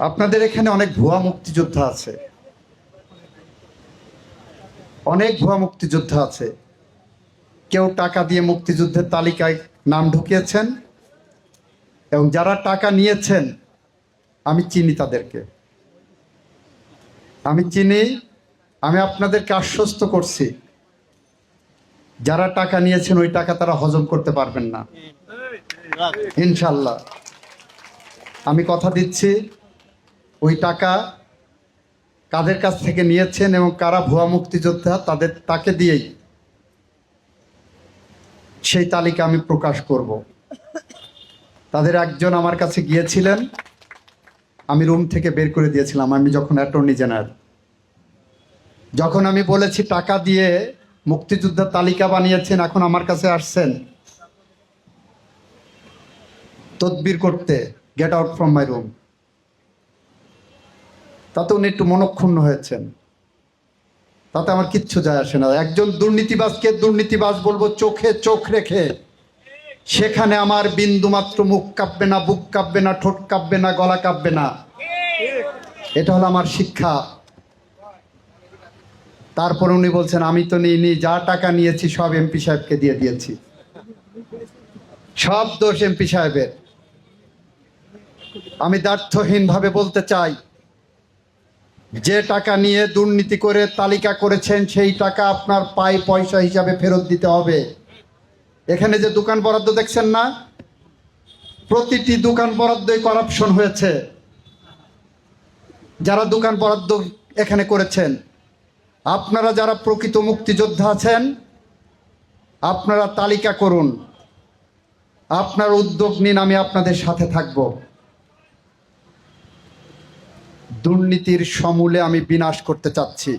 আপনাদের এখানে অনেক ভুয়া মুক্তিযোদ্ধা আছে, অনেক ভুয়া মুক্তিযোদ্ধা আছে। কেউ টাকা দিয়ে মুক্তিযুদ্ধের তালিকায় নাম ঢুকিয়েছেন, এবং যারা টাকা নিয়েছেন আমি চিনি তাদেরকে, আমি চিনি। আমি আপনাদেরকে আশ্বস্ত করছি, যারা টাকা নিয়েছেন ওই টাকা তারা হজম করতে পারবেন না ইনশাল্লাহ। আমি কথা দিচ্ছি, ওই টাকা কাদের কাছ থেকে নিয়েছেন এবং কারা ভুয়া মুক্তিযোদ্ধা তাকে দিয়েই সেই তালিকা আমি প্রকাশ করব। তাদের একজন আমার কাছে গিয়েছিলেন, আমি রুম থেকে বের করে দিয়েছিলাম। আমি যখন অ্যাটর্নি জেনারেল, যখন আমি বলেছি টাকা দিয়ে মুক্তিযোদ্ধার তালিকা বানিয়েছেন, এখন আমার কাছে আসছেন তদবির করতে, get out from my room, তাতে উনি একটু মনক্ষুণ্ণ হয়েছেন। তাতে আমার কিচ্ছু যায় আসে না। একজন দুর্নীতিবাজকে দুর্নীতিবাজ বলবো চোখে চোখ রেখে, সেখানে আমার বিন্দু মাত্র মুখ কাঁপবে না, বুক কাঁপবে না, ঠোঁট কাঁপবে না, গলা কাঁপবে না। এটা হলো আমার শিক্ষা। তারপর উনি বলছেন আমি তো নিইনি, যা টাকা নিয়েছি সব এমপি সাহেবকে দিয়ে দিয়েছি, সব দোষ এমপি সাহেবের। আমি দ্ব্যর্থহীনভাবে বলতে চাই, যে টাকা নিয়ে দুর্নীতি করে তালিকা করেছেন সেই টাকা আপনার পাই পয়সা হিসাবে ফেরত দিতে হবে। এখানে যে দোকান বরাদ্দ দেখছেন না, প্রতিটি দোকান বরাদ্দই করাপশন হয়েছে। যারা দোকান বরাদ্দ এখানে করেছেন, আপনারা যারা প্রকৃত মুক্তিযোদ্ধা আছেন, আপনারা তালিকা করুন, আপনার উদ্যোগ নিন, আমি আপনাদের সাথে থাকব। দুর্নীতির সমূলে আমি বিনাশ করতে চাচ্ছি।